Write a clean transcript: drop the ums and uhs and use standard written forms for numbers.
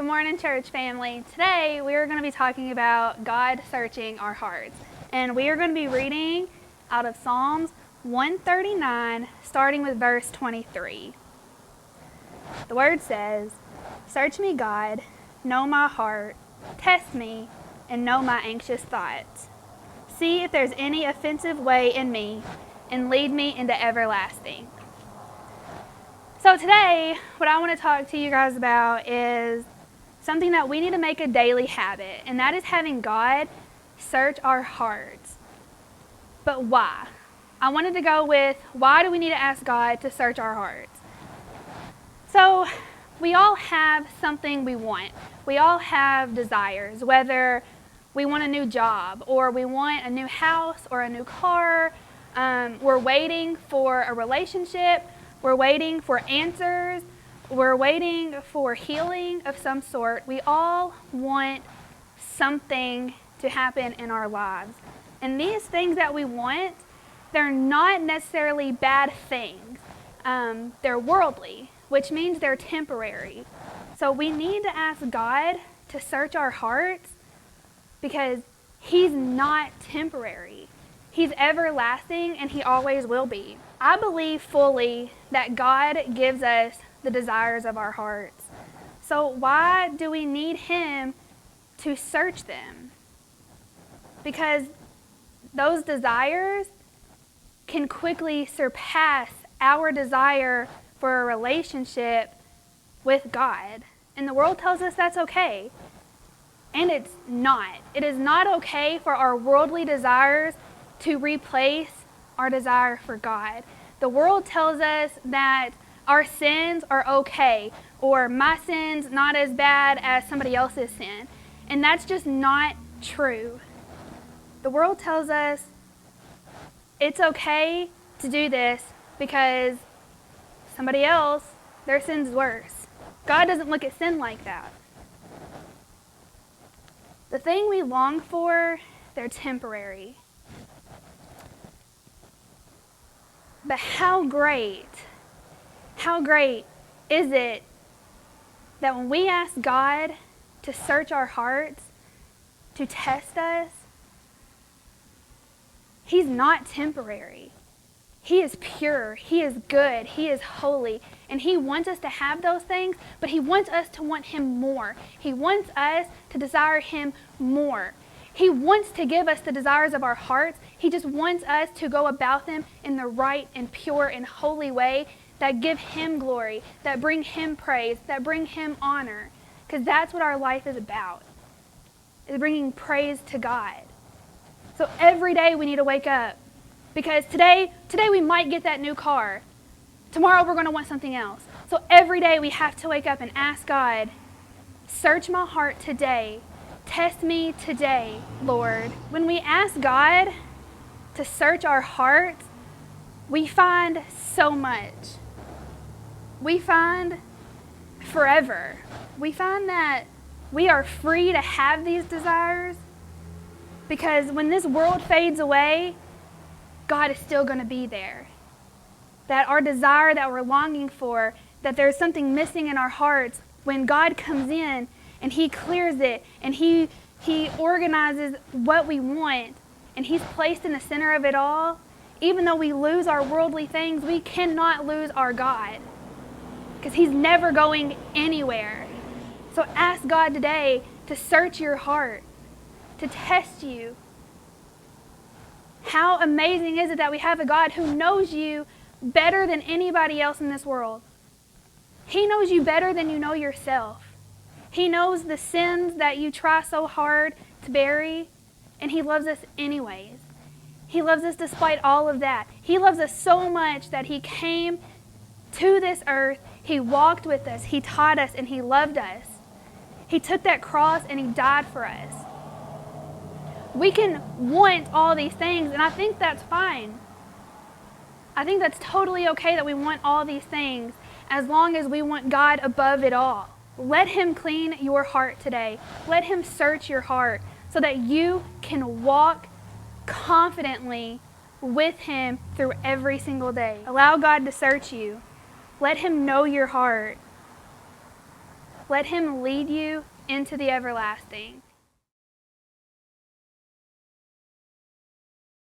Good morning, church family. Today we are going to be talking about God searching our hearts. And we are going to be reading out of Psalms 139, starting with verse 23. The word says, "Search me, God, know my heart, test me, and know my anxious thoughts. See if there's any offensive way in me, and lead me into everlasting." So today, what I want to talk to you guys about is something that we need to make a daily habit, and that is having God search our hearts. But why? I wanted to go with, why do we need to ask God to search our hearts? So, we all have something we want. We all have desires, whether we want a new job, or we want a new house, or a new car. We're waiting for a relationship. We're waiting for answers. We're waiting for healing of some sort. We all want something to happen in our lives. And these things that we want, they're not necessarily bad things. They're worldly, which means they're temporary. So we need to ask God to search our hearts because He's not temporary. He's everlasting and He always will be. I believe fully that God gives us the desires of our hearts. So why do we need Him to search them? Because those desires can quickly surpass our desire for a relationship with God. And the world tells us that's okay. And it's not. It is not okay for our worldly desires to replace our desire for God. The world tells us that our sins are okay, or my sin's not as bad as somebody else's sin. And that's just not true. The world tells us it's okay to do this because somebody else, their sin's worse. God doesn't look at sin like that. The thing we long for, they're temporary. But how great is it that when we ask God to search our hearts, to test us, He's not temporary. He is pure, He is good, He is holy, and He wants us to have those things, but He wants us to want Him more. He wants us to desire Him more. He wants to give us the desires of our hearts. He just wants us to go about them in the right and pure and holy way that give Him glory, that bring Him praise, that bring Him honor. Because that's what our life is about, is bringing praise to God. So every day we need to wake up. Because today we might get that new car. Tomorrow we're going to want something else. So every day we have to wake up and ask God, search my heart today. Test me today, Lord. When we ask God to search our hearts, we find so much. We find forever. We find that we are free to have these desires because when this world fades away, God is still going to be there. That our desire that we're longing for, that there's something missing in our hearts, when God comes in and He clears it and He organizes what we want and He's placed in the center of it all, even though we lose our worldly things, we cannot lose our God because He's never going anywhere. So ask God today to search your heart, to test you. How amazing is it that we have a God who knows you better than anybody else in this world? He knows you better than you know yourself. He knows the sins that you try so hard to bury, and He loves us anyways. He loves us despite all of that. He loves us so much that He came to this earth, He walked with us, He taught us, and He loved us. He took that cross and He died for us. We can want all these things, and I think that's fine. I think that's totally okay that we want all these things as long as we want God above it all. Let Him clean your heart today. Let Him search your heart so that you can walk confidently with Him through every single day. Allow God to search you. Let Him know your heart. Let him lead you into the everlasting.